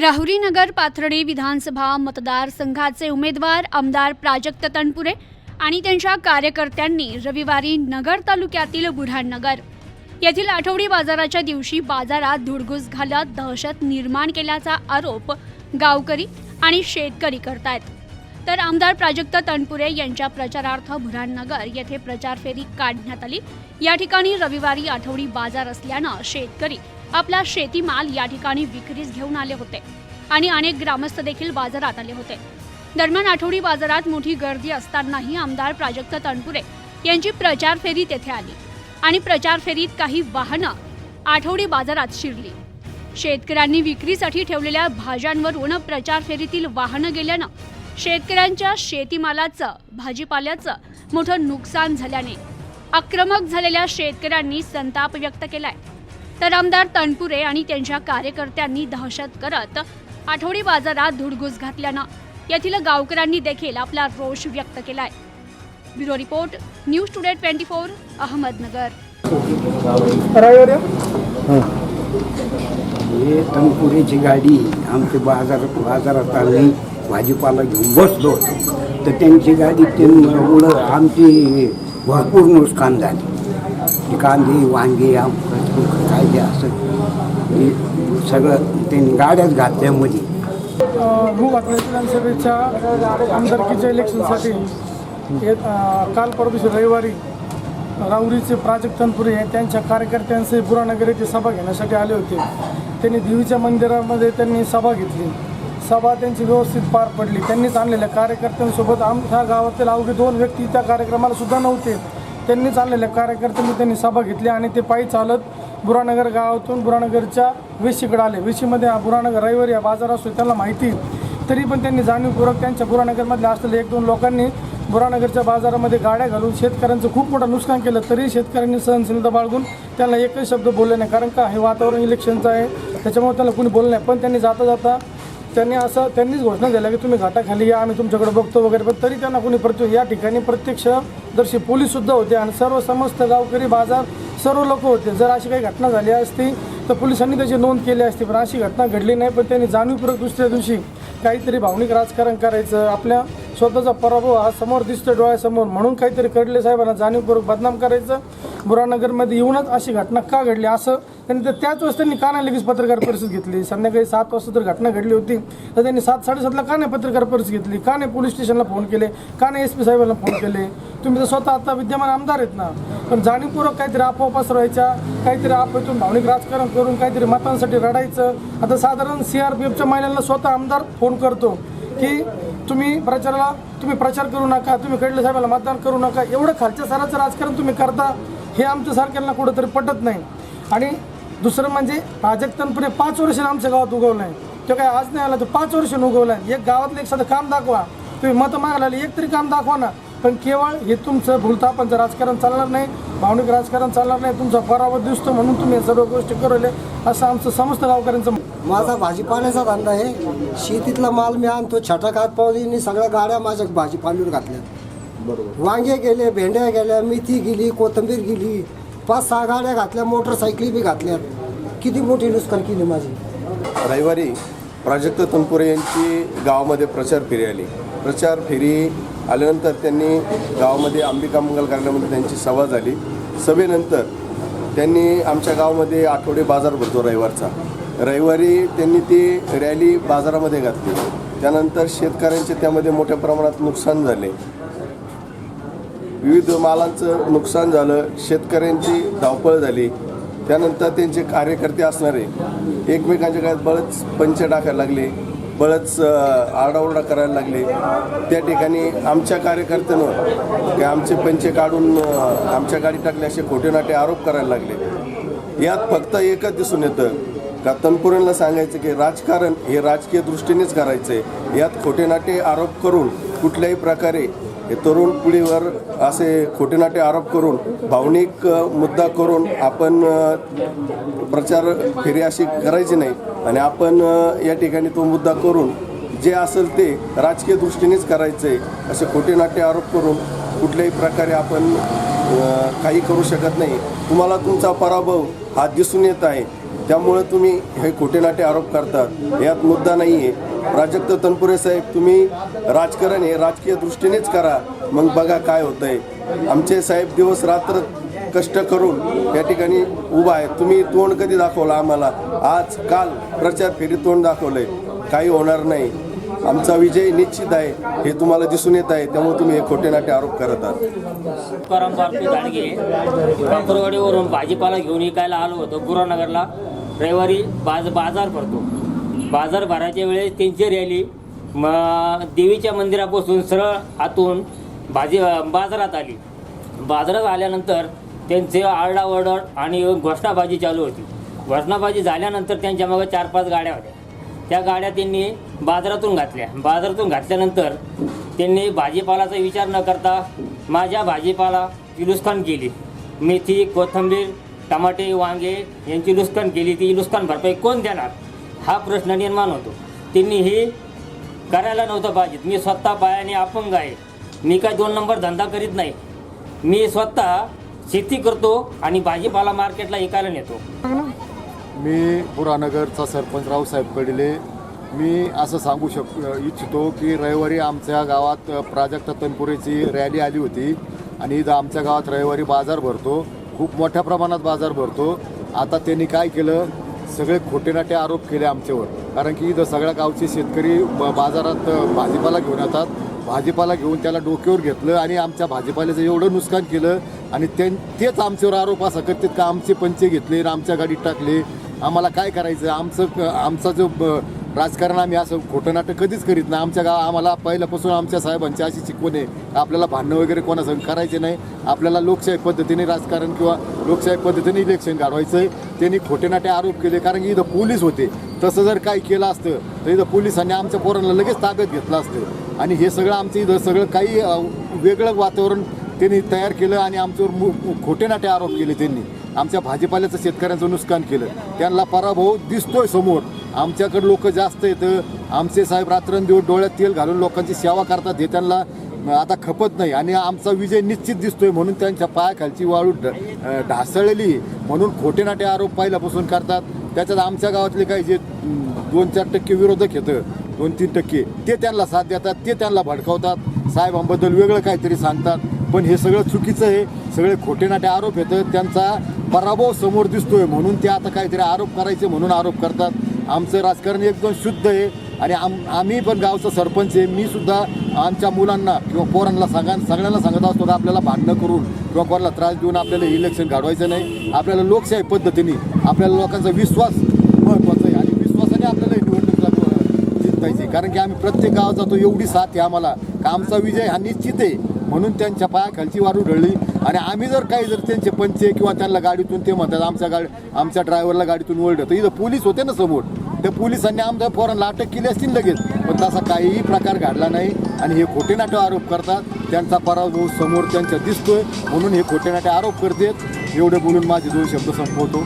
राहुरीनगर पाथर्डी विधानसभा मतदारसंघाचे उमेदवार आमदार प्राजक्त तनपुरे आणि त्यांच्या कार्यकर्त्यांनी रविवारी नगर तालुक्यातील बुऱ्हाणनगर येथील आठवडी बाजाराच्या दिवशी बाजारात धुडगूस घालत दहशत निर्माण केल्याचा आरोप गावकरी आणि शेतकरी करतायत। तर आमदार प्राजक्त तनपुरे यांच्या प्रचारार्थ बुऱ्हाणनगर येथे प्रचार फेरी काढण्यात आली। या ठिकाणी रविवारी आठवडी बाजार असल्याने शेतकरी आपला शेतीमाल या ठिकाणी विक्रीस घेऊन आले होते आणि अनेक ग्रामस्थ देखील बाजारात आले होते। दरम्यान आठवडी बाजारात मोठी गर्दी असतानाही आमदार प्राजक्त तनपुरे यांची प्रचार फेरी तेथे आली आणि प्रचार फेरीत काही वाहनं आठवडी बाजारात शिरली। शेतकऱ्यांनी विक्रीसाठी ठेवलेल्या भाज्यांवरून प्रचार फेरीतील वाहनं गेल्यानं शेतकऱ्यांच्या शेतीमालाचं भाजीपाल्याचं मोठं नुकसान झाल्याने आक्रमक झालेल्या शेतकऱ्यांनी संताप व्यक्त केलाय। तर आमदार तनपुरे आणि त्यांच्या कार्यकर्त्यांनी दहशत करत आठवडी बाजारात धुडगूस घातल्यानं येथील गावकऱ्यांनी देखील आपला रोष व्यक्त केलाय। Bureau report news today 24 Ahmednagar. हे तनपुरेची गाडी आमच्या बाजारात आली, भाजीपाला घेऊन बसलो तर त्यांची गाडी त्यांच्यामुळं आमची भरपूर नुकसान झाली। कांदे वांगे काय जे असं सगळं त्यांनी गाड्याच घातल्यामध्ये विधानसभेच्या आमदारकीच्या इलेक्शनसाठी काल परवा रविवारी राहुरीचे प्राजक्त तनपुरे त्यांच्या कार्यकर्त्यांचे बुऱ्हाणनगर येथे सभा घेण्यासाठी आले होते। त्यांनी देवीच्या मंदिरामध्ये त्यांनी सभा घेतली। सभा त्यांची व्यवस्थित पार पडली। त्यांनीच आणलेल्या कार्यकर्त्यांसोबत आमच्या गावातील अवघे 2 व्यक्ती त्या कार्यक्रमाला सुद्धा नव्हते। त्यांनीच आणलेल्या कार्यकर्त्यांनी त्यांनी सभा घेतली आणि ते पायी चालत बुऱ्हाणनगर गावातून बुऱ्हाणनगरच्या वेशीकडे आले। वेशीमध्ये बुऱ्हाणनगर रविवारी हा बाजार असतो त्यांना माहिती, तरी पण त्यांनी जाणीवपूर्वक त्यांच्या बुऱ्हाणनगरमधल्या असलेल्या 1-2 लोकांनी बुऱ्हाणनगरच्या बाजारामध्ये गाड्या घालून शेतकऱ्यांचं खूप मोठं नुकसान केलं। तरी शेतकऱ्यांनी सहनशीलता बाळगून त्यांना एकही शब्द बोलले नाही, कारण का हे वातावरण इलेक्शनचं आहे त्याच्यामुळे त्यांना कोणी बोललं नाही। पण त्यांनी जाता जाता त्यांनीच घोषणा दिल्या की तुम्ही घाटाखाली या, आम्ही तुमच्याकडे बघतो वगैरे, पण तरी त्यांना कोणी या ठिकाणी प्रत्यक्षदर्शी पोलीससुद्धा होते आणि सर्व समस्त गावकरी बाजार सर्व लोक होते। जर अशी काही घटना झाली असती तर पोलिसांनी त्याची नोंद केली असती, पण अशी घटना घडली नाही। पण त्यांनी जाणीवपूर्वक दुसऱ्या दिवशी काहीतरी भावनिक राजकारण करायचं, आपल्या स्वतःचा पराभव हा समोर दिसतो डोळ्यासमोर म्हणून काहीतरी कडले साहेबांना जाणीवपूर्वक बदनाम करायचं। बुऱ्हाणनगरमध्ये येऊनच अशी घटना का घडली असं त्यांनी त्याच वेळेस त्यांनी का नाही लगेच पत्रकार परिषद घेतली? संध्याकाळी 7 वाजता तर घटना घडली होती, तर त्यांनी 7-7:30ला का नाही पत्रकार परिषद घेतली? का नाही पोलीस स्टेशनला फोन केले? का नाही SP साहेबांना फोन केले? तुम्ही तर स्वतः आता विद्यमान आमदार आहेत ना, पण जाणीवपूर्वक काहीतरी अफवा पसरवायच्या, काहीतरी अफवेतून भावनिक राजकारण करून काहीतरी मतांसाठी रडायचं। आता साधारण CRPFच्या महिलांना स्वतः आमदार फोन करतो की तुम्ही प्रचार करू नका, तुम्ही कडले साहेबाला मतदान करू नका। एवढं खालच्या स्तराचं राजकारण तुम्ही करता हे आमच्या सारख्यांना कुठंतरी पटत नाही। आणि दुसरं म्हणजे प्राजक्त तनपुरे 5 वर्ष आमच्या गावात उगवलं आहे, तो काय आज नाही आला, तो 5 वर्ष उगवला आहे। एक गावातलं एक साधं काम दाखवा, तुम्ही मतं मागायला एक तरी काम दाखवा ना। पण केवळ हे तुमचं भूलथापांचं राजकारण चालणार नाही, भावनिक राजकारण चालणार नाही, तुमचा पराभव दिसतो म्हणून तुम्ही सर्व गोष्टी करवले असं आमचं समस्त गावकऱ्यांचं। माझा भाजीपाल्याचा धंदा आहे, शेतीतला माल मी आणतो। छटाक हात पावलीने सगळ्या गाड्या माझ्या भाजीपाल्यावर घातल्या। बरोबर, वांगे गेले, भेंड्या गेल्या, मेथी गेली, कोथिंबीर गेली, 5-6 गाड्या घातल्या, मोटरसायकली बी घातल्या। किती मोठी नुकसान केली माझी। रविवारी प्राजक्त तनपुरे यांची गावामध्ये प्रचार फेरी आली। प्रचार फेरी आल्यानंतर त्यांनी गावामध्ये अंबिका मंगल कार्यालयामध्ये त्यांची सभा झाली। सभेनंतर त्यांनी आमच्या गावामध्ये आठवडे बाजार भरतो रविवारी त्यांनी ती रॅली बाजारामध्ये घातली। त्यानंतर शेतकऱ्यांचे त्यामध्ये मोठ्या प्रमाणात नुकसान झाले, विविध मालांचं नुकसान झालं, शेतकऱ्यांची धावपळ झाली। त्यानंतर त्यांचे कार्यकर्ते असणारे एकमेकांच्या गळ्यात बळच पंच टाकायला लागले, बळच आरडाओरडा करायला लागले। त्या ठिकाणी आमच्या कार्यकर्त्यांवर की आमचे पंचे काढून आमच्या गाडी टाकले असे खोटेनाटे आरोप करायला लागले। यात फक्त एकच दिसून येतं का तनपुरेंना सांगायचं की राजकारण हे राजकीय दृष्टीनेच करायचं आहे। यात खोटेनाटे आरोप करून कुठल्याही प्रकारे हे तरुण पिढीवर असे खोटेनाटे आरोप करून भावनिक मुद्दा करून आपण प्रचार फेरी अशी करायची नाही आणि आपण या ठिकाणी तो मुद्दा करून जे असेल ते राजकीय दृष्टीनेच करायचं आहे असे खोटेनाटे आरोप करून कुठल्याही प्रकारे आपण काही करू शकत नाही। तुम्हाला तुमचा पराभव हा दिसून येत आहे। त्यामुळं तुम्ही हे खोटेनाटे आरोप करतात, यात मुद्दा नाही आहे. प्राजक्त तनपुरे साहेब, तुम्ही राजकारण हे राजकीय दृष्टीनेच करा, मग बघा काय होतंय. आमचे साहेब दिवस रात्र कष्ट करून या ठिकाणी उभा आहे. तुम्ही तोंड कधी दाखवलं आम्हाला? आज काल प्रचार फेरी तोंड दाखवलंय. काही होणार नाही. आमचा विजय निश्चित आहे हे तुम्हाला दिसून येत आहे. त्यामुळे तुम्ही हे खोटेनाटे आरोप करत आहात. तुकाराम बापू दांडगे काकुरवाडीवरून भाजीपाला घेऊन विकायला आलो होतो गुरुनगरला. रविवारी बाजार भरतो. बाजार भरायच्या वेळेस त्यांची रॅली देवीच्या मंदिरापासून सरळ आतून बाजारात आली. बाजारात आल्यानंतर त्यांचे आरडाओरड आणि घोषणाबाजी चालू होती. घोषणाबाजी झाल्यानंतर त्यांच्या मागे 4-5 गाड्या होत्या. त्या गाड्या त्यांनी बाजारातून घातल्या. बाजारातून घातल्यानंतर त्यांनी भाजीपालाचा विचार न करता माझ्या भाजीपालाची नुकसान केली. मेथी, कोथिंबीर, टमाटे, वांगे यांची नुकसान केली. ती नुकसान भरपाई कोण देणार हा प्रश्न निर्माण होतो. त्यांनी ही करायला नव्हतं पाहिजे. मी स्वतः पायाने अपंग आहे. मी काय 2 नंबर धंदा करीत नाही. मी स्वतः शेती करतो आणि भाजीपाला मार्केटला विकायला नेतो. मी पुरानगरचा सरपंच रावसाहेब कडिले. मी असं सांगू इच्छितो की रविवारी आमच्या गावात प्राजक्त तनपुरेची रॅली आली होती आणि इथं आमच्या गावात रविवारी बाजार भरतो. खूप मोठ्या प्रमाणात बाजार भरतो. आता त्यांनी काय केलं, सगळे खोटेनाटे आरोप केले आमच्यावर. कारण की इथं सगळ्या गावचे शेतकरी बाजारात भाजीपाला घेऊन येतात. भाजीपाला घेऊन त्याला डोक्यावर घेतलं आणि आमच्या भाजीपाल्याचं एवढं नुकसान केलं आणि तेच आमच्यावर आरोप असा करतात का आमचे पंचे घेतले आणि आमच्या गाडीत टाकले. आम्हाला काय करायचं? आमचा जो राजकारण आम्ही असं खोटं नाटक कधीच करीत नाही. आमच्या आम्हाला पहिल्यापासून आमच्या साहेबांची अशी शिकवण आहे, आपल्याला भांडणं वगैरे कोणासंग करायचे नाही. आपल्याला लोकशाही पद्धतीने राजकारण किंवा लोकशाही पद्धतीने इलेक्शन काढवायचं आहे. त्यांनी खोटे नाटे आरोप केले कारण की इथं पोलीस होते. तसं जर काही केलं असतं तर इथं पोलिसांनी आमच्या पोरांना लगेच ताब्यात घेतलं असतं. आणि हे सगळं आमचं इथं सगळं काही वेगळं वातावरण त्यांनी तयार केलं आणि आमच्यावर खोटे नाटे आरोप केले. त्यांनी आमच्या भाजीपाल्याचं शेतकऱ्यांचं नुकसान केलं. त्यांना पराभव दिसतोय समोर. आमच्याकडे लोक जास्त येतं. आमचे साहेब रात्रंदिवस डोळ्यात तेल घालून लोकांची सेवा करतात. हे त्यांना आता खपत नाही आणि आमचा विजय निश्चित दिसतोय म्हणून त्यांच्या पायाखालची वाळू ढासळलेली म्हणून खोटे नाटे आरोप पहिल्यापासून करतात. त्याच्यात आमच्या गावातले काही जे 2-4% विरोधक येतं, 2-3% ते त्यांना साथ देतात, ते त्यांना भडकावतात, साहेबांबद्दल वेगळं काहीतरी सांगतात. पण हे सगळं चुकीचं आहे. सगळे खोटे नाटे आरोप येतं. त्यांचा पराभव समोर दिसतोय म्हणून ते आता काहीतरी आरोप करायचे म्हणून आरोप करतात. आमचं राजकारण एकदम शुद्ध आहे आणि आम्ही पण गावचा सरपंच आहे. मी सुद्धा आमच्या मुलांना किंवा पोरांना सगळ्यांना सांगत असतो की आपल्याला भांडणं करून किंवा कोणाला त्रास देऊन आपल्याला इलेक्शन काढवायचं नाही. आपल्याला लोकशाही पद्धतीने आपल्याला लोकांचा विश्वास महत्त्वाचा आहे आणि विश्वासाने आपल्याला निवडणुकीला जिंकायची. कारण की आम्ही प्रत्येक गावात जातो. एवढी साथ आहे आम्हाला का आमचा विजय हा निश्चित आहे म्हणून त्यांच्या पायाखालची वारू ढळली. आणि आम्ही जर त्यांचे पंचे किंवा त्यांना गाडीतून ते म्हणतात आमच्या ड्रायव्हरला गाडीतून ओरडलं तर इथं पोलीस होते ना समोर. त्या पोलिसांनी आमच्या पोरांना अटक केली असतील लगेच. पण तसा काहीही प्रकार घडला नाही आणि हे खोटे नाटे आरोप करतात. त्यांचा पराभव समोर त्यांच्या दिसतोय म्हणून हे खोटे नाटे आरोप करतात. एवढे बोलून माझे 2 शब्द संपवतो.